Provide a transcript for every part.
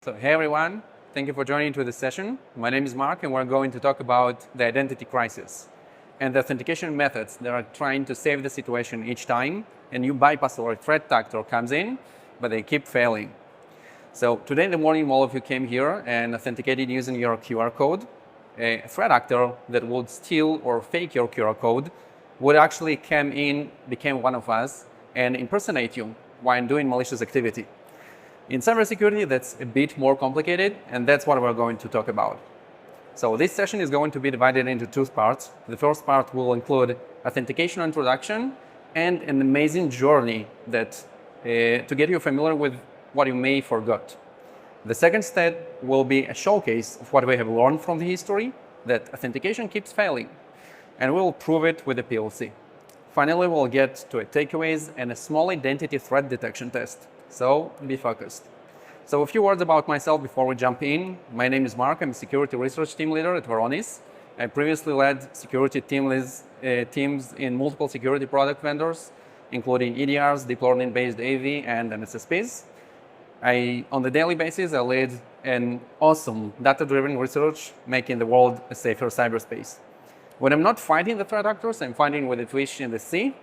So, hey everyone, thank you for joining to this session. My name is Mark, and we're going to talk about the identity crisis and the authentication methods that are trying to save the situation each time a new bypass or a threat actor comes in, but they keep failing. So today in the morning, all of you came here and authenticated using your QR code. A threat actor that would steal or fake your QR code would actually come in, become one of us, and impersonate you while doing malicious activity. In cybersecurity, that's a bit more complicated, and that's what we're going to talk about. So this session is going to be divided into two parts. The first part will include authentication introduction and an amazing journey that to get you familiar with what you may forgot. The second step will be a showcase of what we have learned from the history, that authentication keeps failing, and we'll prove it with a POC. Finally, we'll get to a takeaways and a small identity threat detection test. So be focused. So a few words about myself before we jump in. My name is Mark. I'm a security research team leader at Varonis. I previously led security teams in multiple security product vendors, including EDRs, deep learning-based AV, and MSSPs. On the daily basis, I lead an awesome data-driven research, making the world a safer cyberspace. When I'm not fighting the threat actors, I'm fighting with the fish in the sea,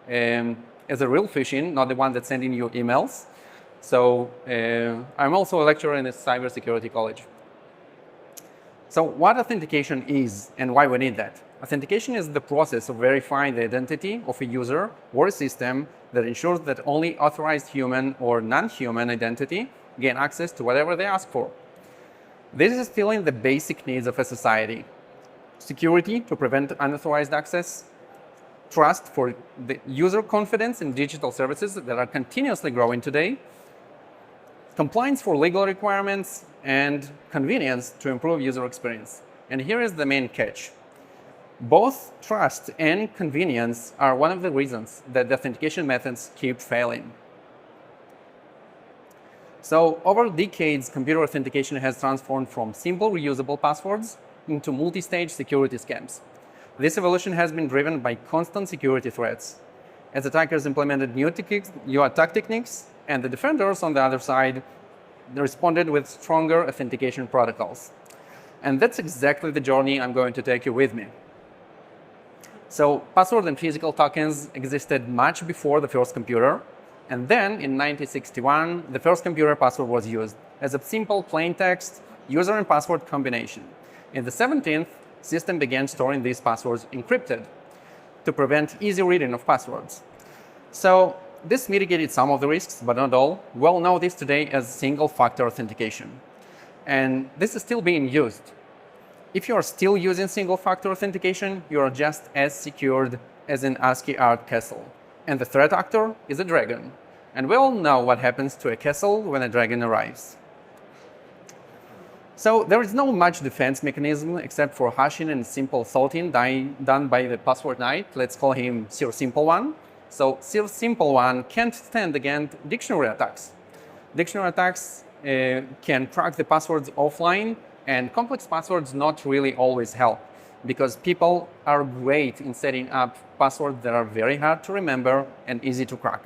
as a real fishing, not the one that's sending you emails. So I'm also a lecturer in a cybersecurity college. So what authentication is and why we need that? Authentication is the process of verifying the identity of a user or a system that ensures that only authorized human or non-human identity gain access to whatever they ask for. This is filling the basic needs of a society. Security to prevent unauthorized access, trust for the user confidence in digital services that are continuously growing today, compliance for legal requirements, and convenience to improve user experience. And here is the main catch. Both trust and convenience are one of the reasons that the authentication methods keep failing. So over decades, computer authentication has transformed from simple reusable passwords into multi-stage security scams. This evolution has been driven by constant security threats, as attackers implemented new attack techniques, and the defenders on the other side responded with stronger authentication protocols. And that's exactly the journey I'm going to take you with me. So password and physical tokens existed much before the first computer, and then in 1961, the first computer password was used as a simple plain text user and password combination. In the 17th, system began storing these passwords encrypted to prevent easy reading of passwords. So this mitigated some of the risks, but not all. We'll know this today as single-factor authentication. And this is still being used. If you are still using single-factor authentication, you are just as secured as an ASCII art castle. And the threat actor is a dragon. And we all know what happens to a castle when a dragon arrives. So there is no much defense mechanism except for hashing and simple sorting done by the password knight. Let's call him Sir Simple One. So Sir Simple One can't stand against dictionary attacks. Dictionary attacks can crack the passwords offline, and complex passwords not really always help, because people are great in setting up passwords that are very hard to remember and easy to crack.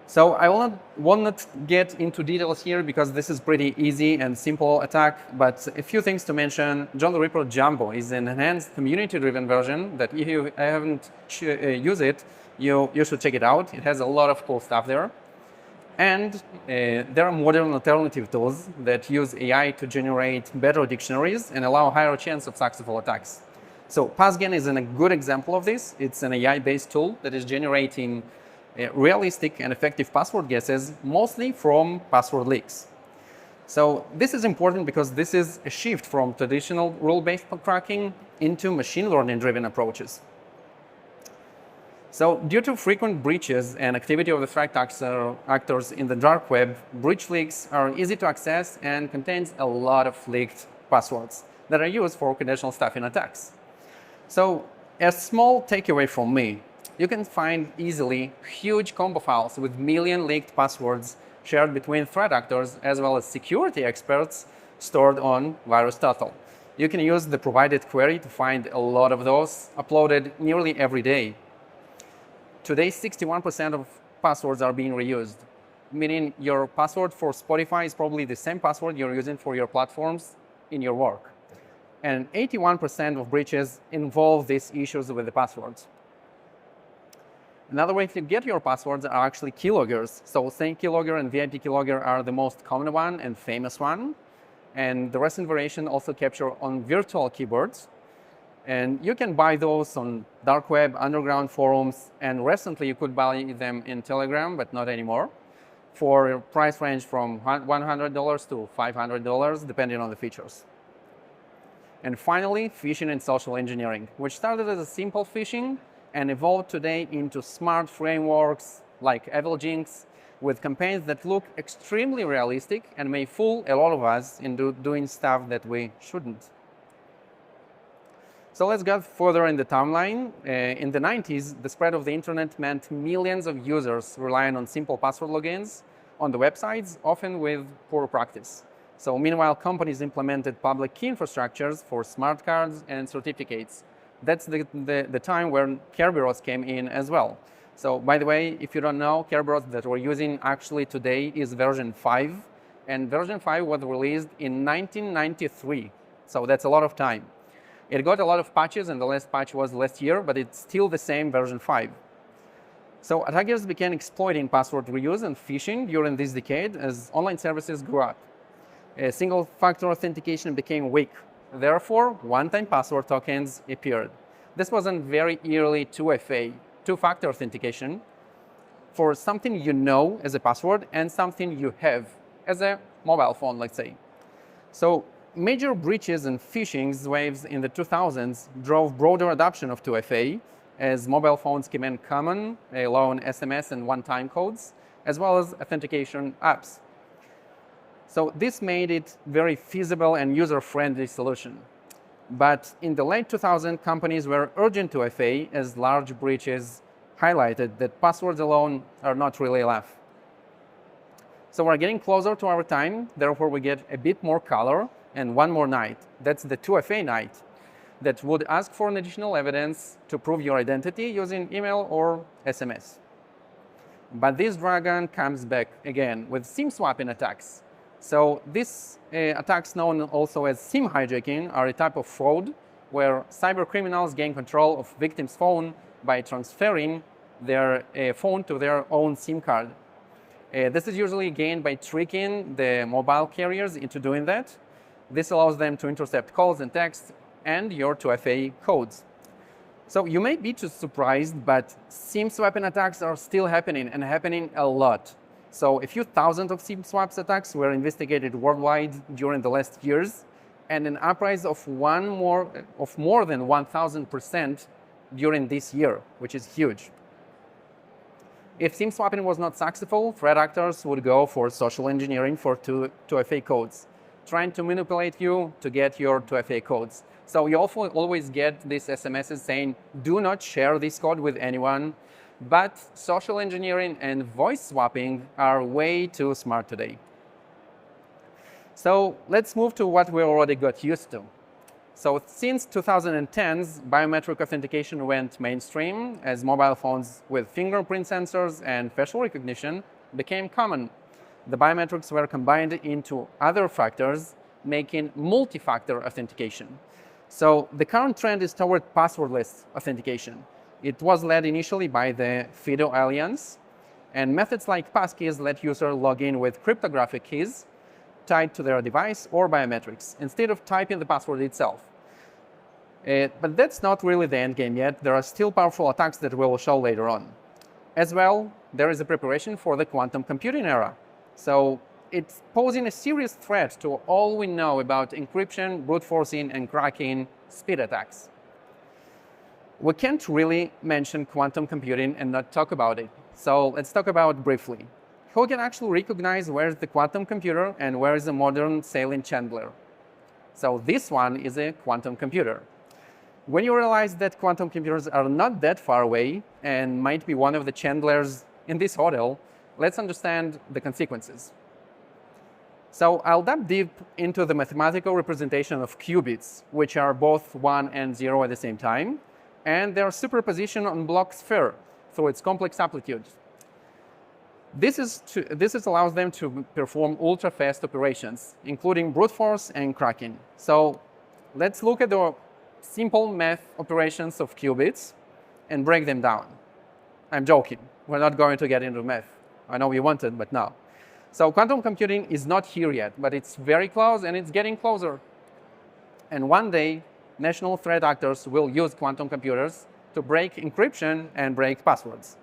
So I will not get into details here because this is pretty easy and simple attack, but a few things to mention. John the Ripper Jumbo is an enhanced community-driven version that if you haven't used it, you should check it out. It has a lot of cool stuff there. And there are modern alternative tools that use AI to generate better dictionaries and allow higher chance of successful attacks. So Passgen is a good example of this. It's an AI-based tool that is generating realistic and effective password guesses, mostly from password leaks. So this is important because this is a shift from traditional rule-based cracking into machine learning-driven approaches. So due to frequent breaches and activity of the threat actors in the dark web, breach leaks are easy to access and contains a lot of leaked passwords that are used for conditional stuffing attacks. So a small takeaway from me: you can find easily huge combo files with million leaked passwords shared between threat actors as well as security experts stored on VirusTotal. You can use the provided query to find a lot of those uploaded nearly every day. Today, 61% of passwords are being reused. meaning your password for Spotify is probably the same password you're using for your platforms in your work. And 81% of breaches involve these issues with the passwords. Another way to get your passwords are actually keyloggers. So Saint Keylogger and VIP Keylogger are the most common one and famous one. And the recent variation also capture on virtual keyboards. And you can buy those on dark web, underground forums, and recently you could buy them in Telegram, but not anymore, for a price range from $100 to $500, depending on the features. And finally, phishing and social engineering, which started as a simple phishing and evolved today into smart frameworks like EvilJinx, with campaigns that look extremely realistic and may fool a lot of us into doing stuff that we shouldn't. So let's go further in the timeline. In the 90s, the spread of the internet meant millions of users relying on simple password logins on the websites, often with poor practice. So meanwhile, companies implemented public key infrastructures for smart cards and certificates. That's the time where Kerberos came in as well. So by the way, if you don't know, Kerberos that we're using actually today is version 5. And version 5 was released in 1993. So that's a lot of time. It got a lot of patches, and the last patch was last year, but it's still the same version 5. So attackers began exploiting password reuse and phishing during this decade as online services grew up. Single-factor authentication became weak. Therefore, one-time password tokens appeared. This was a very early 2FA, two-factor authentication, for something you know as a password and something you have as a mobile phone, let's say. So major breaches and phishing waves in the 2000s drove broader adoption of 2FA as mobile phones became common, allowing SMS and one-time codes, as well as authentication apps. So this made it very feasible and user-friendly solution. But in the late 2000s, companies were urgent 2FA as large breaches highlighted that passwords alone are not really enough. So we're getting closer to our time, therefore we get a bit more color and one more night. That's the 2FA night that would ask for an additional evidence to prove your identity using email or SMS. But this dragon comes back again with SIM swapping attacks. So these attacks, known also as SIM hijacking, are a type of fraud where cyber criminals gain control of victims' phone by transferring their phone to their own SIM card. This is usually gained by tricking the mobile carriers into doing that. This allows them to intercept calls and texts and your 2FA codes. So you may be too surprised, but SIM swapping attacks are still happening and happening a lot. So a few thousand of SIM swaps attacks were investigated worldwide during the last years, and an uprise of more than 1,000% during this year, which is huge. If SIM swapping was not successful, threat actors would go for social engineering for 2FA codes, trying to manipulate you to get your 2FA codes. So you also always get these SMSs saying, do not share this code with anyone. But social engineering and voice swapping are way too smart today. So let's move to what we already got used to. So since 2010s, biometric authentication went mainstream as mobile phones with fingerprint sensors and facial recognition became common. The biometrics were combined into other factors, making multi-factor authentication. So the current trend is toward passwordless authentication. It was led initially by the FIDO Alliance, and methods like passkeys let users log in with cryptographic keys tied to their device or biometrics, instead of typing the password itself. But that's not really the end game yet. There are still powerful attacks that we will show later on. As well, there is a preparation for the quantum computing era. So it's posing a serious threat to all we know about encryption, brute forcing, and cracking speed attacks. We can't really mention quantum computing and not talk about it. So let's talk about it briefly. Who can actually recognize where is the quantum computer and where is a modern sailing chandler? So this one is a quantum computer. When you realize that quantum computers are not that far away and might be one of the chandlers in this hotel, let's understand the consequences. So I'll dive deep into the mathematical representation of qubits, which are both 1 and 0 at the same time, and their superposition on block sphere through its complex amplitude. This allows them to perform ultra-fast operations, including brute force and cracking. So let's look at the simple math operations of qubits and break them down. I'm joking. We're not going to get into math. I know you wanted, but no. So quantum computing is not here yet, but it's very close and it's getting closer. And one day, national threat actors will use quantum computers to break encryption and break passwords.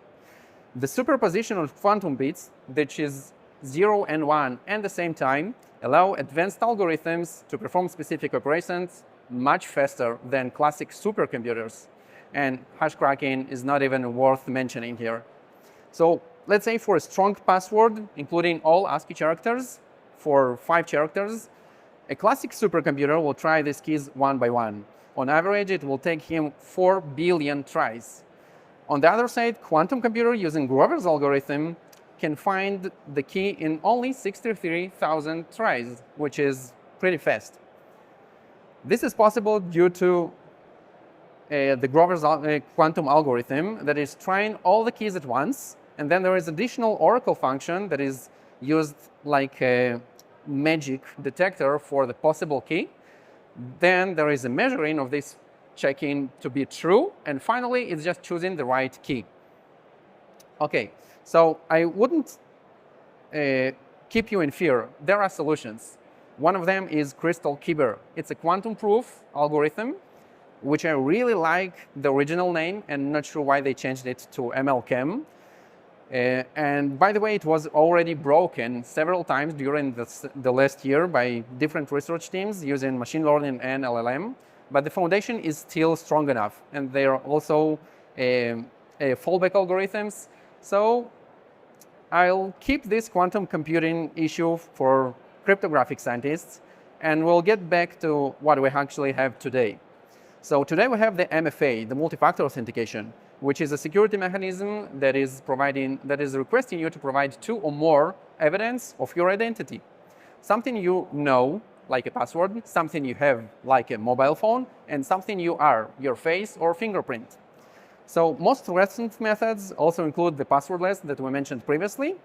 The superposition of quantum bits, which is 0 and 1 at the same time, allow advanced algorithms to perform specific operations much faster than classic supercomputers. And hash cracking is not even worth mentioning here. So let's say for a strong password, including all ASCII characters, for 5 characters, a classic supercomputer will try these keys one by one. On average, it will take him 4 billion tries. On the other side, quantum computer using Grover's algorithm can find the key in only 63,000 tries, which is pretty fast. This is possible due to the Grover's quantum algorithm that is trying all the keys at once, and then there is additional oracle function that is used like a magic detector for the possible key. Then there is a measuring of this checking to be true, and finally it's just choosing the right key. Okay, so I wouldn't keep you in fear. There are solutions. One of them is Crystal Kyber. It's a quantum proof algorithm, which I really like the original name, and not sure why they changed it to MLChem. And by the way, it was already broken several times during the last year by different research teams using machine learning and LLM. But the foundation is still strong enough, and they are also fallback algorithms. So I'll keep this quantum computing issue for cryptographic scientists, and we'll get back to what we actually have today. So today we have the MFA, the multi-factor authentication, which is a security mechanism that is requesting you to provide 2 or more evidence of your identity. Something you know, like a password, something you have, like a mobile phone, and something you are, your face or fingerprint. So most recent methods also include the passwordless that we mentioned previously,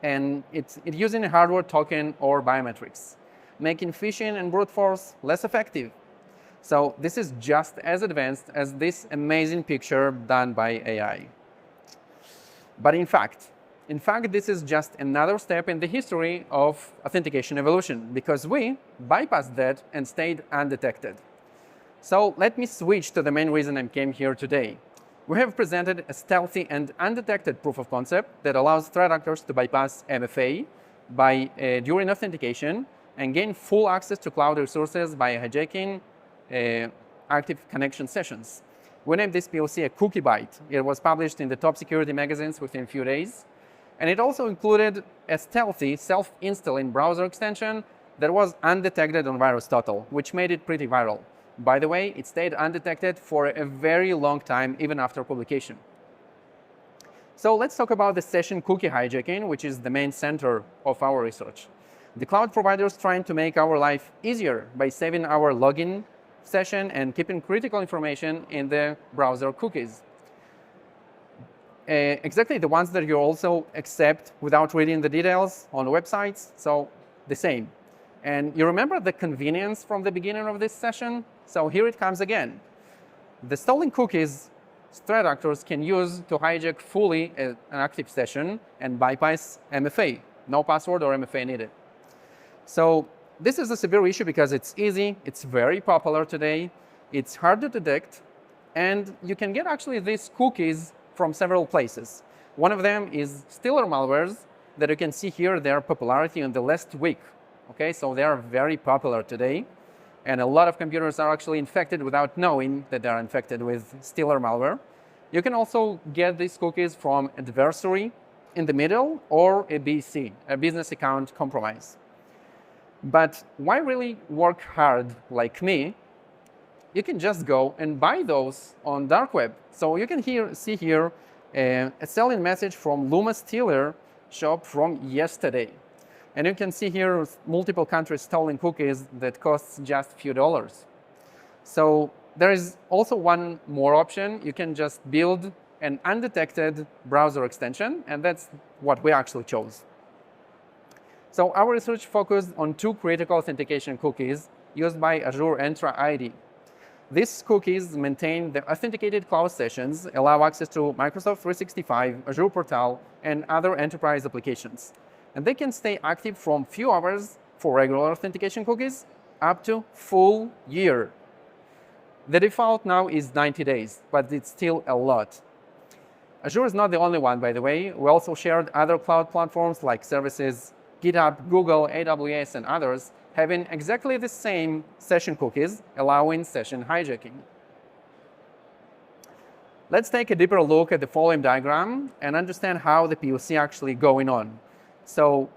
and it's using a hardware token or biometrics, making phishing and brute force less effective. So this is just as advanced as this amazing picture done by AI. But in fact, this is just another step in the history of authentication evolution, because we bypassed that and stayed undetected. So let me switch to the main reason I came here today. We have presented a stealthy and undetected proof of concept that allows threat actors to bypass MFA during authentication and gain full access to cloud resources by hijacking active connection sessions. We named this POC a cookie byte. It was published in the top security magazines within a few days. And it also included a stealthy self-installing browser extension that was undetected on VirusTotal, which made it pretty viral. By the way, it stayed undetected for a very long time, even after publication. So let's talk about the session cookie hijacking, which is the main center of our research. The cloud providers trying to make our life easier by saving our login session and keeping critical information in the browser cookies. Exactly the ones that you also accept without reading the details on websites, so the same. And you remember the convenience from the beginning of this session? So here it comes again. The stolen cookies threat actors can use to hijack fully an active session and bypass MFA. No password or MFA needed. So this is a severe issue because it's easy, it's very popular today, it's hard to detect, and you can get actually these cookies from several places. One of them is stealer malwares that you can see here their popularity in the last week. Okay, so they are very popular today, and a lot of computers are actually infected without knowing that they are infected with stealer malware. You can also get these cookies from adversary in the middle or a BC, a business account compromise. But why really work hard like me? You can just go and buy those on dark web. So you can see here a selling message from Luma Stealer shop from yesterday. And you can see here multiple countries stolen cookies that costs just a few dollars. So there is also one more option. You can just build an undetected browser extension, and that's what we actually chose. So our research focused on two critical authentication cookies used by Azure Entra ID. These cookies maintain the authenticated cloud sessions, allow access to Microsoft 365, Azure Portal, and other enterprise applications. And they can stay active from few hours for regular authentication cookies up to full year. The default now is 90 days, but it's still a lot. Azure is not the only one, by the way. We also shared other cloud platforms like services, GitHub, Google, AWS, and others, having exactly the same session cookies, allowing session hijacking. Let's take a deeper look at the following diagram and understand how the POC actually going on. So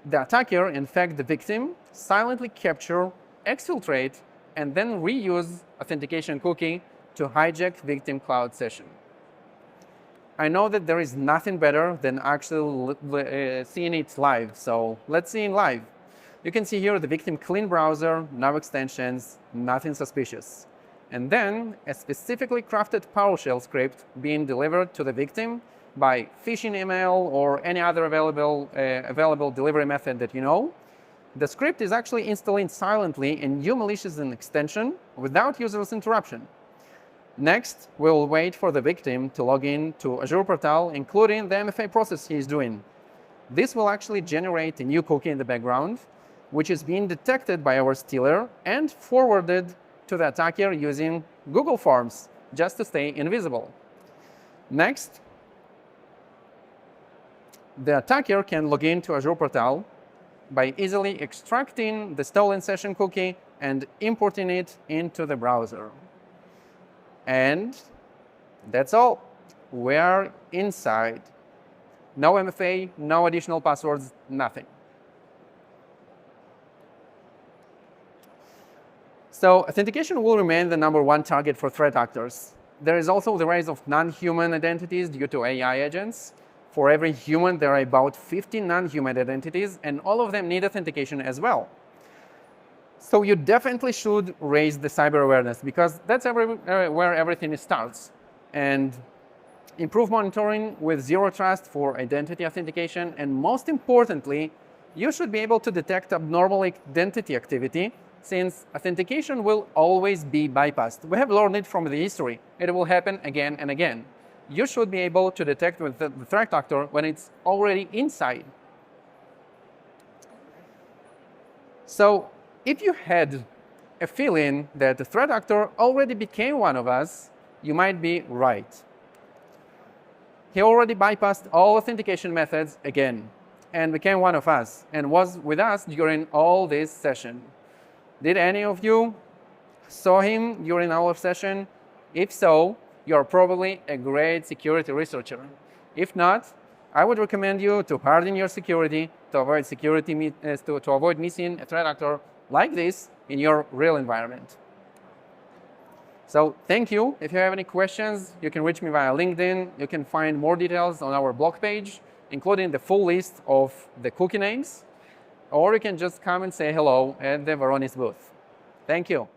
the attacker infects the victim, silently capture, exfiltrate, and then reuse authentication cookie to hijack victim cloud session. I know that there is nothing better than actually seeing it live, so let's see it live. You can see here the victim clean browser, no extensions, nothing suspicious. And then a specifically crafted PowerShell script being delivered to the victim by phishing email or any other available delivery method that you know. The script is actually installing silently a new malicious extension without user's interruption. Next, we'll wait for the victim to log in to Azure Portal, including the MFA process he is doing. This will actually generate a new cookie in the background, which is being detected by our stealer and forwarded to the attacker using Google Forms, just to stay invisible. Next, the attacker can log in to Azure Portal by easily extracting the stolen session cookie and importing it into the browser. And that's all. We are inside. No MFA, no additional passwords, nothing. So authentication will remain the #1 target for threat actors. There is also the rise of non-human identities due to AI agents. For every human, there are about 50 non-human identities, and all of them need authentication as well. So you definitely should raise the cyber awareness, because that's where everything starts. And improve monitoring with zero trust for identity authentication. And most importantly, you should be able to detect abnormal identity activity, since authentication will always be bypassed. We have learned it from the history. It will happen again and again. You should be able to detect with the threat actor when it's already inside. So if you had a feeling that the threat actor already became one of us, you might be right. He already bypassed all authentication methods again and became one of us and was with us during all this session. Did any of you saw him during our session? If so, you're probably a great security researcher. If not, I would recommend you to harden your security to avoid missing a threat actor like this in your real environment. So thank you. If you have any questions, you can reach me via LinkedIn. You can find more details on our blog page, including the full list of the cookie names, or you can just come and say hello at the Varonis booth. Thank you.